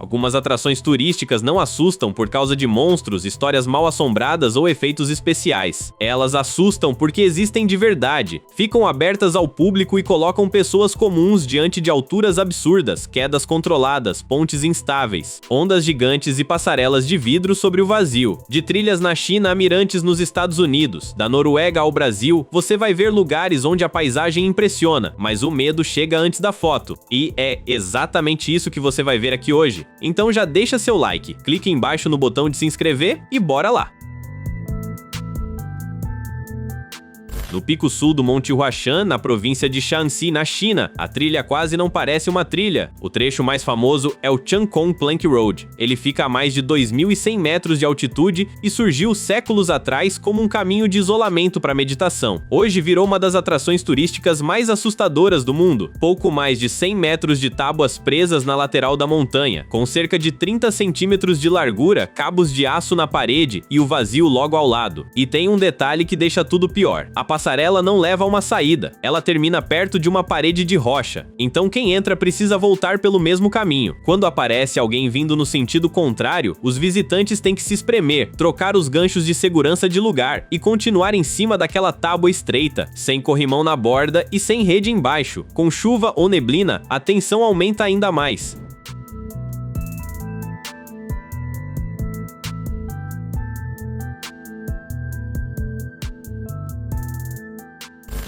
Algumas atrações turísticas não assustam por causa de monstros, histórias mal assombradas ou efeitos especiais. Elas assustam porque existem de verdade, ficam abertas ao público e colocam pessoas comuns diante de alturas absurdas, quedas controladas, pontes instáveis, ondas gigantes e passarelas de vidro sobre o vazio. De trilhas na China a mirantes nos Estados Unidos, da Noruega ao Brasil, você vai ver lugares onde a paisagem impressiona, mas o medo chega antes da foto. E é exatamente isso que você vai ver aqui hoje. Então já deixa seu like, clique embaixo no botão de se inscrever e bora lá! No pico sul do Monte Huashan, na província de Shanxi, na China, a trilha quase não parece uma trilha. O trecho mais famoso é o Changkong Plank Road. Ele fica a mais de 2.100 metros de altitude e surgiu séculos atrás como um caminho de isolamento para meditação. Hoje virou uma das atrações turísticas mais assustadoras do mundo. Pouco mais de 100 metros de tábuas presas na lateral da montanha, com cerca de 30 centímetros de largura, cabos de aço na parede e o vazio logo ao lado. E tem um detalhe que deixa tudo pior. A passarela não leva a uma saída, ela termina perto de uma parede de rocha, então quem entra precisa voltar pelo mesmo caminho. Quando aparece alguém vindo no sentido contrário, os visitantes têm que se espremer, trocar os ganchos de segurança de lugar e continuar em cima daquela tábua estreita, sem corrimão na borda e sem rede embaixo. Com chuva ou neblina, a tensão aumenta ainda mais.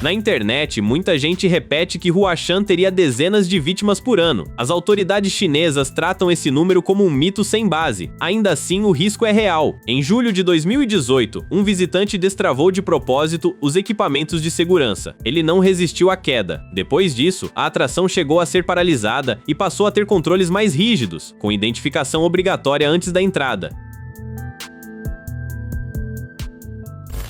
Na internet, muita gente repete que Huashan teria dezenas de vítimas por ano. As autoridades chinesas tratam esse número como um mito sem base. Ainda assim, o risco é real. Em julho de 2018, um visitante destravou de propósito os equipamentos de segurança. Ele não resistiu à queda. Depois disso, a atração chegou a ser paralisada e passou a ter controles mais rígidos, com identificação obrigatória antes da entrada.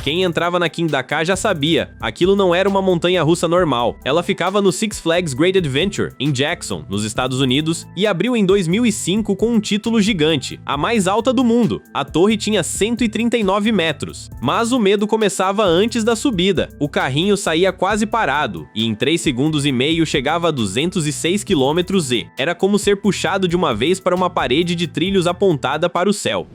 Quem entrava na King Dakar já sabia, aquilo não era uma montanha-russa normal. Ela ficava no Six Flags Great Adventure, em Jackson, nos Estados Unidos, e abriu em 2005 com um título gigante, a mais alta do mundo. A torre tinha 139 metros. Mas o medo começava antes da subida. O carrinho saía quase parado, e em 3,5 segundos chegava a 206 km e era como ser puxado de uma vez para uma parede de trilhos apontada para o céu.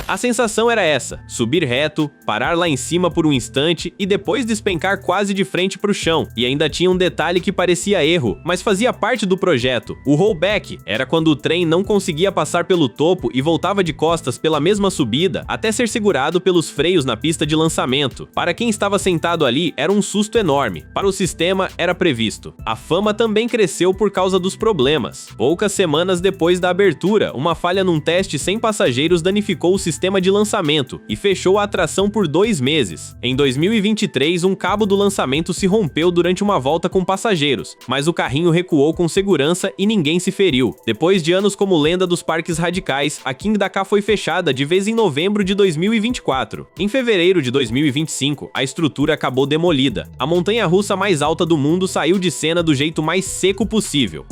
A sensação era essa, subir reto, parar lá em cima por um instante e depois despencar quase de frente para o chão. E ainda tinha um detalhe que parecia erro, mas fazia parte do projeto. O rollback era quando o trem não conseguia passar pelo topo e voltava de costas pela mesma subida até ser segurado pelos freios na pista de lançamento. Para quem estava sentado ali, era um susto enorme. Para o sistema, era previsto. A fama também cresceu por causa dos problemas. Poucas semanas depois da abertura, uma falha num teste sem passageiros danificou o sistema de lançamento e fechou a atração por 2 meses. Em 2023, um cabo do lançamento se rompeu durante uma volta com passageiros, mas o carrinho recuou com segurança e ninguém se feriu. Depois de anos como lenda dos parques radicais, a King Dakar foi fechada de vez em novembro de 2024. Em fevereiro de 2025, a estrutura acabou demolida. A montanha-russa mais alta do mundo saiu de cena do jeito mais seco possível.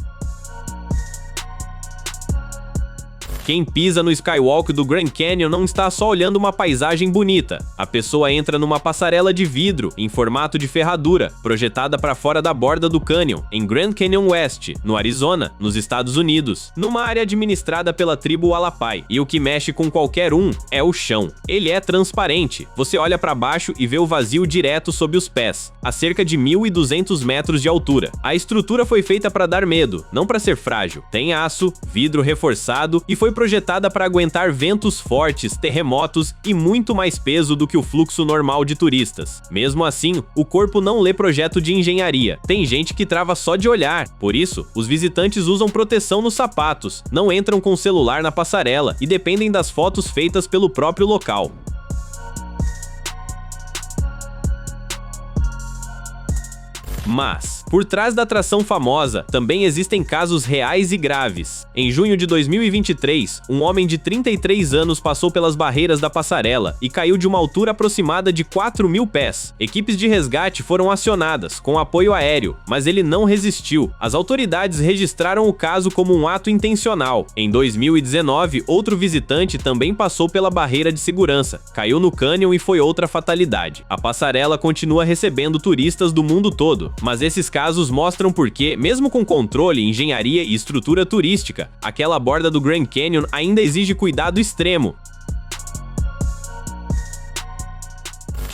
Quem pisa no Skywalk do Grand Canyon não está só olhando uma paisagem bonita. A pessoa entra numa passarela de vidro, em formato de ferradura, projetada para fora da borda do canyon, em Grand Canyon West, no Arizona, nos Estados Unidos, numa área administrada pela tribo Hualapai. E o que mexe com qualquer um é o chão. Ele é transparente. Você olha para baixo e vê o vazio direto sob os pés, a cerca de 1.200 metros de altura. A estrutura foi feita para dar medo, não para ser frágil. Tem aço, vidro reforçado e foi projetada para aguentar ventos fortes, terremotos e muito mais peso do que o fluxo normal de turistas. Mesmo assim, o corpo não lê projeto de engenharia. Tem gente que trava só de olhar. Por isso, os visitantes usam proteção nos sapatos, não entram com o celular na passarela e dependem das fotos feitas pelo próprio local. Mas Por trás da atração famosa, também existem casos reais e graves. Em junho de 2023, um homem de 33 anos passou pelas barreiras da passarela e caiu de uma altura aproximada de 4.000 pés. Equipes de resgate foram acionadas, com apoio aéreo, mas ele não resistiu. As autoridades registraram o caso como um ato intencional. Em 2019, outro visitante também passou pela barreira de segurança, caiu no cânion e foi outra fatalidade. A passarela continua recebendo turistas do mundo todo, mas esses casos mostram por que, mesmo com controle, engenharia e estrutura turística, aquela borda do Grand Canyon ainda exige cuidado extremo.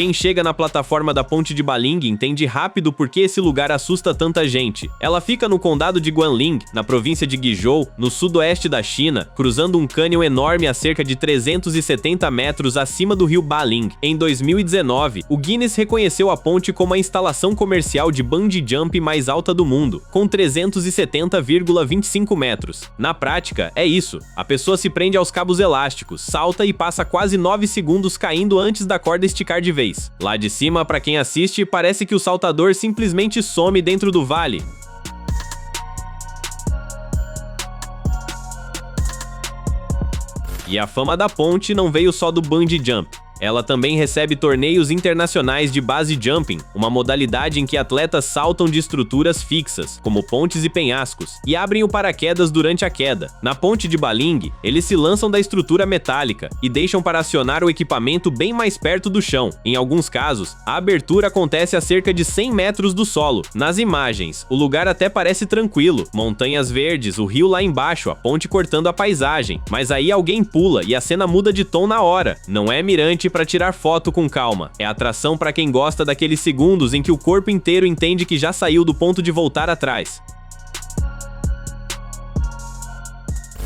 Quem chega na plataforma da Ponte de Baling entende rápido por que esse lugar assusta tanta gente. Ela fica no condado de Guanling, na província de Guizhou, no sudoeste da China, cruzando um cânion enorme a cerca de 370 metros acima do rio Baling. Em 2019, o Guinness reconheceu a ponte como a instalação comercial de bungee jump mais alta do mundo, com 370,25 metros. Na prática, é isso. A pessoa se prende aos cabos elásticos, salta e passa quase 9 segundos caindo antes da corda esticar de vez. Lá de cima, para quem assiste, parece que o saltador simplesmente some dentro do vale. E a fama da ponte não veio só do bungee jump. Ela também recebe torneios internacionais de base jumping, uma modalidade em que atletas saltam de estruturas fixas, como pontes e penhascos, e abrem o paraquedas durante a queda. Na ponte de Baling, eles se lançam da estrutura metálica e deixam para acionar o equipamento bem mais perto do chão. Em alguns casos, a abertura acontece a cerca de 100 metros do solo. Nas imagens, o lugar até parece tranquilo, montanhas verdes, o rio lá embaixo, a ponte cortando a paisagem. Mas aí alguém pula e a cena muda de tom na hora. Não é mirante para tirar foto com calma. É atração para quem gosta daqueles segundos em que o corpo inteiro entende que já saiu do ponto de voltar atrás.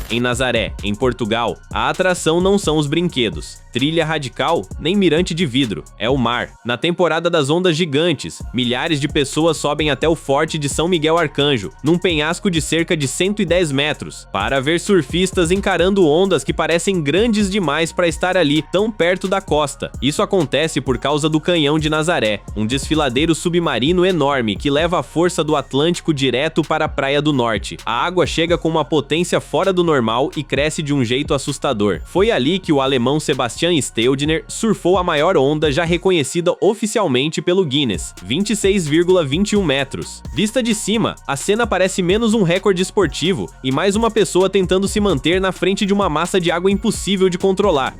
Em Nazaré, em Portugal, a atração não são os brinquedos, trilha radical, nem mirante de vidro, é o mar. Na temporada das ondas gigantes, milhares de pessoas sobem até o Forte de São Miguel Arcanjo, num penhasco de cerca de 110 metros, para ver surfistas encarando ondas que parecem grandes demais para estar ali, tão perto da costa. Isso acontece por causa do Canhão de Nazaré, um desfiladeiro submarino enorme que leva a força do Atlântico direto para a Praia do Norte. A água chega com uma potência fora do normal e cresce de um jeito assustador. Foi ali que o alemão Sebastian Steudner surfou a maior onda já reconhecida oficialmente pelo Guinness, 26,21 metros. Vista de cima, a cena parece menos um recorde esportivo e mais uma pessoa tentando se manter na frente de uma massa de água impossível de controlar.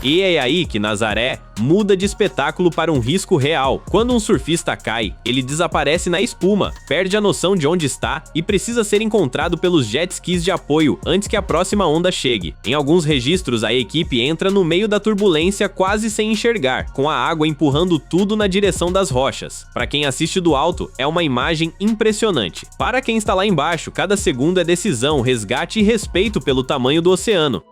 E é aí que Nazaré muda de espetáculo para um risco real. Quando um surfista cai, ele desaparece na espuma, perde a noção de onde está e precisa ser encontrado pelos jet skis de apoio antes que a próxima onda chegue. Em alguns registros, a equipe entra no meio da turbulência quase sem enxergar, com a água empurrando tudo na direção das rochas. Para quem assiste do alto, é uma imagem impressionante. Para quem está lá embaixo, cada segundo é decisão, resgate e respeito pelo tamanho do oceano.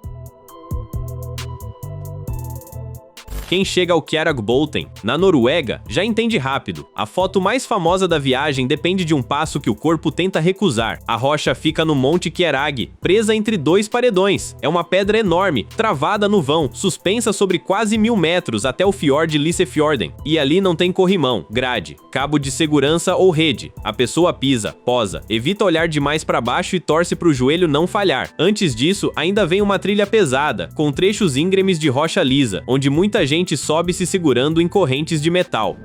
Quem chega ao Kjeragbolten, na Noruega, já entende rápido. A foto mais famosa da viagem depende de um passo que o corpo tenta recusar. A rocha fica no Monte Kjerag, presa entre dois paredões. É uma pedra enorme, travada no vão, suspensa sobre quase 1.000 metros até o Fjord Lysefjorden. E ali não tem corrimão, grade, cabo de segurança ou rede. A pessoa pisa, posa, evita olhar demais para baixo e torce para o joelho não falhar. Antes disso, ainda vem uma trilha pesada, com trechos íngremes de rocha lisa, onde muita gente sobe se segurando em correntes de metal.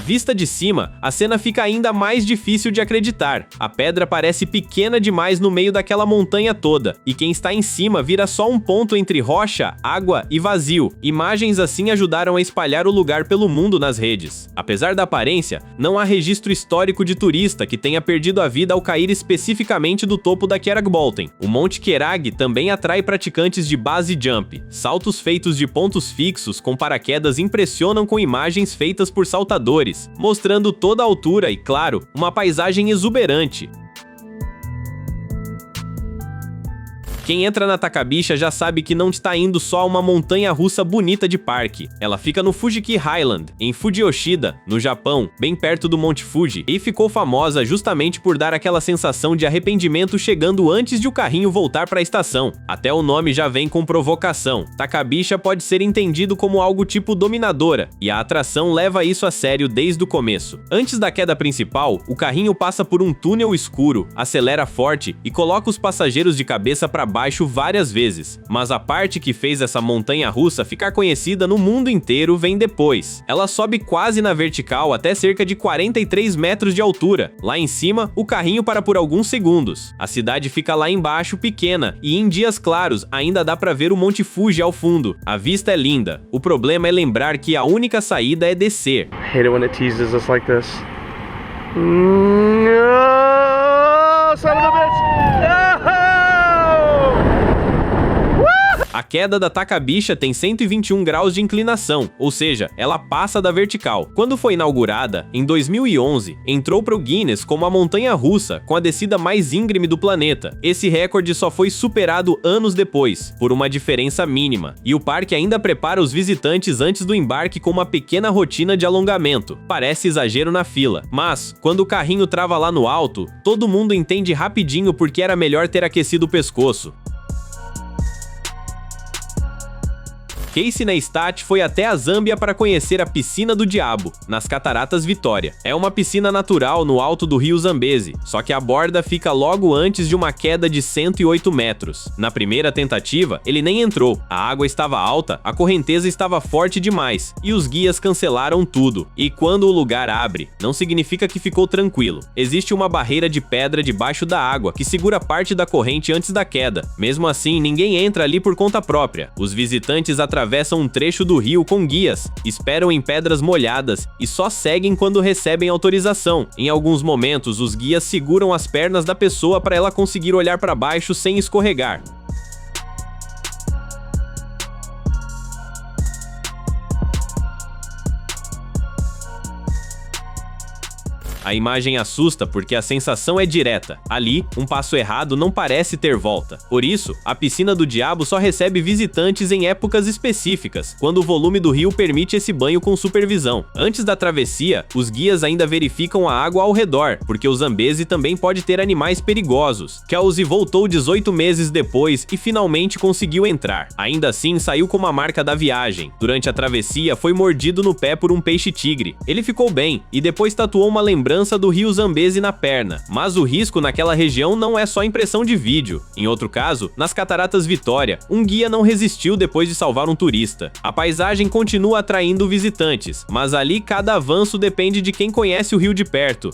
Vista de cima, a cena fica ainda mais difícil de acreditar. A pedra parece pequena demais no meio daquela montanha toda, e quem está em cima vira só um ponto entre rocha, água e vazio. Imagens assim ajudaram a espalhar o lugar pelo mundo nas redes. Apesar da aparência, não há registro histórico de turista que tenha perdido a vida ao cair especificamente do topo da Kjeragbolten. O Monte Kjerag também atrai praticantes de base jump. Saltos feitos de pontos fixos com paraquedas impressionam com imagens feitas por saltadores, mostrando toda a altura e, claro, uma paisagem exuberante. Quem entra na Takabicha já sabe que não está indo só a uma montanha-russa bonita de parque. Ela fica no Fujiki Highland, em Fujiyoshida, no Japão, bem perto do Monte Fuji, e ficou famosa justamente por dar aquela sensação de arrependimento chegando antes de o carrinho voltar para a estação. Até o nome já vem com provocação. Takabicha pode ser entendido como algo tipo dominadora, e a atração leva isso a sério desde o começo. Antes da queda principal, o carrinho passa por um túnel escuro, acelera forte e coloca os passageiros de cabeça para baixo várias vezes. Mas a parte que fez essa montanha-russa ficar conhecida no mundo inteiro vem depois. Ela sobe quase na vertical até cerca de 43 metros de altura. Lá em cima, o carrinho para por alguns segundos. A cidade fica lá embaixo pequena e em dias claros ainda dá para ver o Monte Fuji ao fundo. A vista é linda. O problema é lembrar que a única saída é descer. I hate it when it teases us like this. Son of a bitch! No! A queda da Takabicha tem 121 graus de inclinação, ou seja, ela passa da vertical. Quando foi inaugurada, em 2011, entrou para o Guinness como a montanha-russa com a descida mais íngreme do planeta. Esse recorde só foi superado anos depois, por uma diferença mínima, e o parque ainda prepara os visitantes antes do embarque com uma pequena rotina de alongamento. Parece exagero na fila, mas, quando o carrinho trava lá no alto, todo mundo entende rapidinho porque era melhor ter aquecido o pescoço. Casey Neistat foi até a Zâmbia para conhecer a Piscina do Diabo, nas Cataratas Vitória. É uma piscina natural no alto do rio Zambezi, só que a borda fica logo antes de uma queda de 108 metros. Na primeira tentativa, ele nem entrou. A água estava alta, a correnteza estava forte demais, e os guias cancelaram tudo. E quando o lugar abre, não significa que ficou tranquilo. Existe uma barreira de pedra debaixo da água que segura parte da corrente antes da queda. Mesmo assim, ninguém entra ali por conta própria. Os visitantes atravessam um trecho do rio com guias, esperam em pedras molhadas e só seguem quando recebem autorização. Em alguns momentos, os guias seguram as pernas da pessoa para ela conseguir olhar para baixo sem escorregar. A imagem assusta porque a sensação é direta. Ali, um passo errado não parece ter volta. Por isso, a Piscina do Diabo só recebe visitantes em épocas específicas, quando o volume do rio permite esse banho com supervisão. Antes da travessia, os guias ainda verificam a água ao redor, porque o Zambezi também pode ter animais perigosos. Kelsey voltou 18 meses depois e finalmente conseguiu entrar. Ainda assim, saiu com uma marca da viagem. Durante a travessia, foi mordido no pé por um peixe-tigre. Ele ficou bem e depois tatuou uma lembrança do rio Zambezi na perna, mas o risco naquela região não é só impressão de vídeo. Em outro caso, nas Cataratas Vitória, um guia não resistiu depois de salvar um turista. A paisagem continua atraindo visitantes, mas ali cada avanço depende de quem conhece o rio de perto.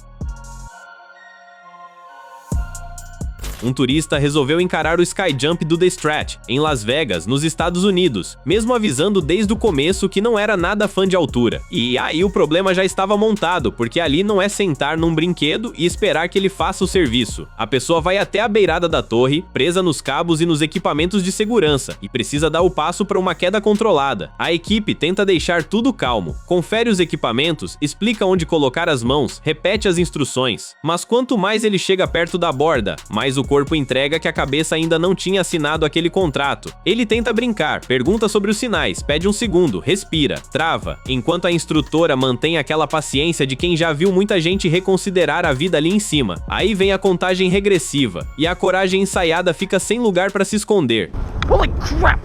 Um turista resolveu encarar o Sky Jump do The Strat, em Las Vegas, nos Estados Unidos, mesmo avisando desde o começo que não era nada fã de altura. E aí o problema já estava montado, porque ali não é sentar num brinquedo e esperar que ele faça o serviço. A pessoa vai até a beirada da torre, presa nos cabos e nos equipamentos de segurança, e precisa dar o passo para uma queda controlada. A equipe tenta deixar tudo calmo, confere os equipamentos, explica onde colocar as mãos, repete as instruções. Mas quanto mais ele chega perto da borda, mais o corpo entrega que a cabeça ainda não tinha assinado aquele contrato. Ele tenta brincar, pergunta sobre os sinais, pede um segundo, respira, trava, enquanto a instrutora mantém aquela paciência de quem já viu muita gente reconsiderar a vida ali em cima. Aí vem a contagem regressiva, e a coragem ensaiada fica sem lugar para se esconder. Holy crap!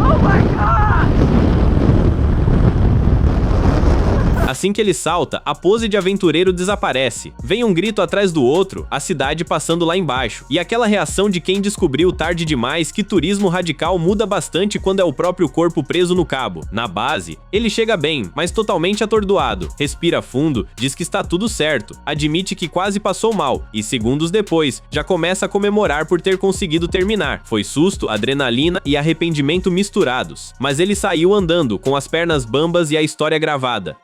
Oh my God! Assim que ele salta, a pose de aventureiro desaparece. Vem um grito atrás do outro, a cidade passando lá embaixo. E aquela reação de quem descobriu tarde demais que turismo radical muda bastante quando é o próprio corpo preso no cabo. Na base, ele chega bem, mas totalmente atordoado. Respira fundo, diz que está tudo certo, admite que quase passou mal, e segundos depois, já começa a comemorar por ter conseguido terminar. Foi susto, adrenalina e arrependimento misturados. Mas ele saiu andando, com as pernas bambas e a história gravada.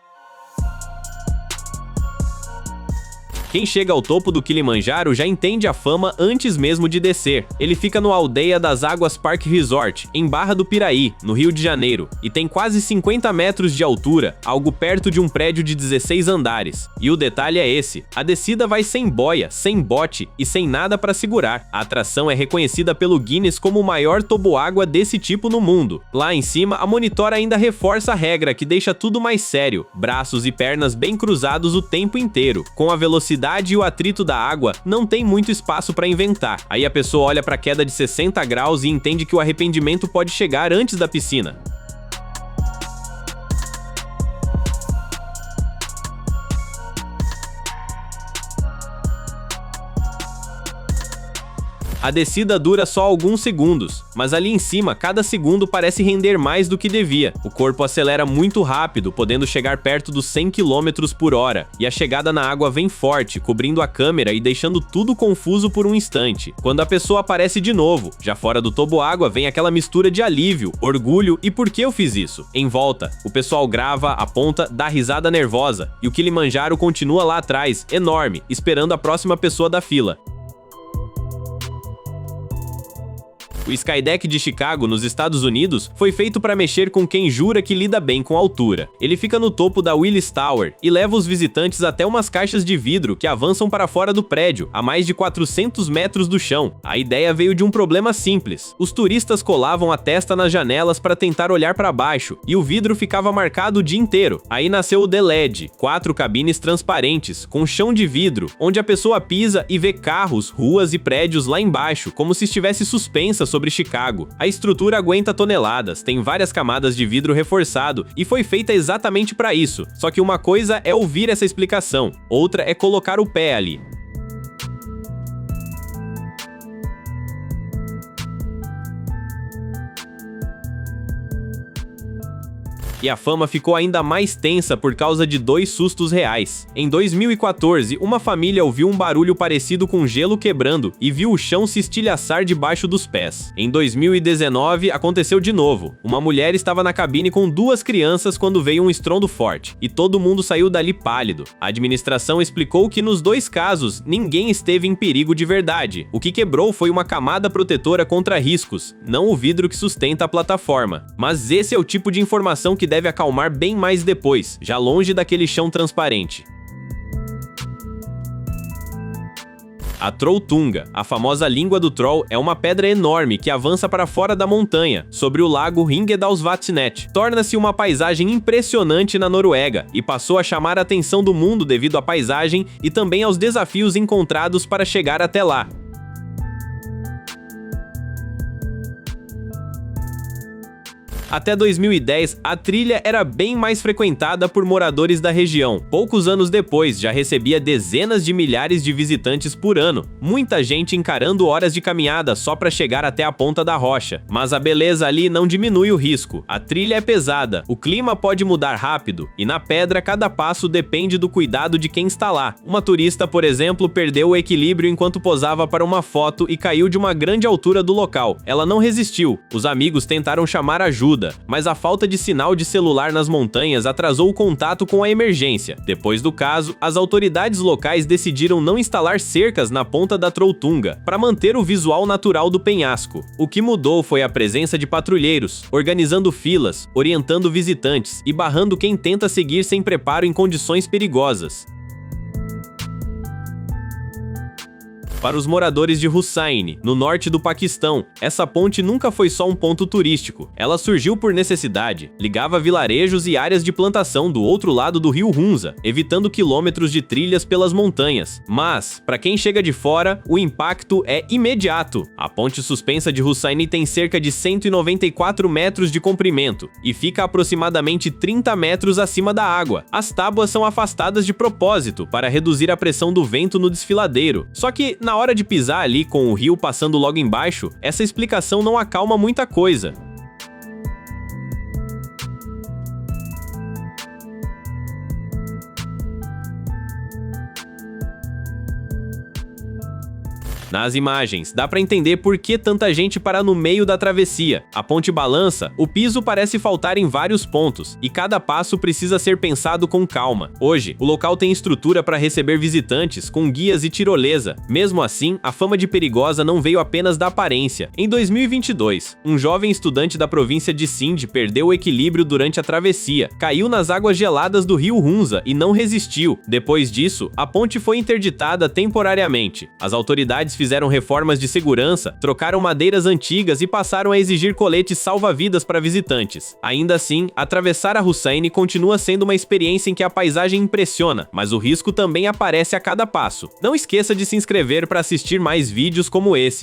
Quem chega ao topo do Kilimanjaro já entende a fama antes mesmo de descer. Ele fica no Aldeia das Águas Park Resort, em Barra do Piraí, no Rio de Janeiro, e tem quase 50 metros de altura, algo perto de um prédio de 16 andares. E o detalhe é esse: a descida vai sem boia, sem bote e sem nada para segurar. A atração é reconhecida pelo Guinness como o maior toboágua desse tipo no mundo. Lá em cima, a Monitor ainda reforça a regra que deixa tudo mais sério: braços e pernas bem cruzados o tempo inteiro. Com a velocidade e o atrito da água, não tem muito espaço para inventar. Aí a pessoa olha para a queda de 60 graus e entende que o arrependimento pode chegar antes da piscina. A descida dura só alguns segundos, mas ali em cima, cada segundo parece render mais do que devia. O corpo acelera muito rápido, podendo chegar perto dos 100 km por hora, e a chegada na água vem forte, cobrindo a câmera e deixando tudo confuso por um instante. Quando a pessoa aparece de novo, já fora do toboágua, vem aquela mistura de alívio, orgulho e por que eu fiz isso? Em volta, o pessoal grava, aponta, dá risada nervosa, e o Kilimanjaro continua lá atrás, enorme, esperando a próxima pessoa da fila. O Skydeck de Chicago, nos Estados Unidos, foi feito para mexer com quem jura que lida bem com a altura. Ele fica no topo da Willis Tower e leva os visitantes até umas caixas de vidro que avançam para fora do prédio, a mais de 400 metros do chão. A ideia veio de um problema simples: os turistas colavam a testa nas janelas para tentar olhar para baixo, e o vidro ficava marcado o dia inteiro. Aí nasceu o The Ledge, 4 cabines transparentes, com chão de vidro, onde a pessoa pisa e vê carros, ruas e prédios lá embaixo, como se estivesse suspensa sobre Chicago. A estrutura aguenta toneladas, tem várias camadas de vidro reforçado e foi feita exatamente para isso. Só que uma coisa é ouvir essa explicação, outra é colocar o pé ali. E a fama ficou ainda mais tensa por causa de 2 sustos reais. Em 2014, uma família ouviu um barulho parecido com gelo quebrando e viu o chão se estilhaçar debaixo dos pés. Em 2019, aconteceu de novo. Uma mulher estava na cabine com 2 crianças quando veio um estrondo forte, e todo mundo saiu dali pálido. A administração explicou que nos 2 casos, ninguém esteve em perigo de verdade. O que quebrou foi uma camada protetora contra riscos, não o vidro que sustenta a plataforma. Mas esse é o tipo de informação que deve acalmar bem mais depois, já longe daquele chão transparente. A Trolltunga, a famosa língua do troll, é uma pedra enorme que avança para fora da montanha, sobre o lago Ringedalsvatnet. Torna-se uma paisagem impressionante na Noruega e passou a chamar a atenção do mundo devido à paisagem e também aos desafios encontrados para chegar até lá. Até 2010, a trilha era bem mais frequentada por moradores da região. Poucos anos depois, já recebia dezenas de milhares de visitantes por ano, muita gente encarando horas de caminhada só para chegar até a ponta da rocha. Mas a beleza ali não diminui o risco. A trilha é pesada, o clima pode mudar rápido, e na pedra cada passo depende do cuidado de quem está lá. Uma turista, por exemplo, perdeu o equilíbrio enquanto posava para uma foto e caiu de uma grande altura do local. Ela não resistiu. Os amigos tentaram chamar ajuda, mas a falta de sinal de celular nas montanhas atrasou o contato com a emergência. Depois do caso, as autoridades locais decidiram não instalar cercas na ponta da Trolltunga para manter o visual natural do penhasco. O que mudou foi a presença de patrulheiros, organizando filas, orientando visitantes e barrando quem tenta seguir sem preparo em condições perigosas. Para os moradores de Hussain, no norte do Paquistão, essa ponte nunca foi só um ponto turístico. Ela surgiu por necessidade, ligava vilarejos e áreas de plantação do outro lado do rio Hunza, evitando quilômetros de trilhas pelas montanhas. Mas, para quem chega de fora, o impacto é imediato. A ponte suspensa de Hussain tem cerca de 194 metros de comprimento e fica aproximadamente 30 metros acima da água. As tábuas são afastadas de propósito para reduzir a pressão do vento no desfiladeiro. Só que, na hora de pisar ali com o rio passando logo embaixo, essa explicação não acalma muita coisa. Nas imagens, dá pra entender por que tanta gente para no meio da travessia. A ponte balança, o piso parece faltar em vários pontos, e cada passo precisa ser pensado com calma. Hoje, o local tem estrutura para receber visitantes, com guias e tirolesa. Mesmo assim, a fama de perigosa não veio apenas da aparência. Em 2022, um jovem estudante da província de Sindh perdeu o equilíbrio durante a travessia, caiu nas águas geladas do rio Hunza e não resistiu. Depois disso, a ponte foi interditada temporariamente. As autoridades fizeram reformas de segurança, trocaram madeiras antigas e passaram a exigir coletes salva-vidas para visitantes. Ainda assim, atravessar a Hussain continua sendo uma experiência em que a paisagem impressiona, mas o risco também aparece a cada passo. Não esqueça de se inscrever para assistir mais vídeos como esse.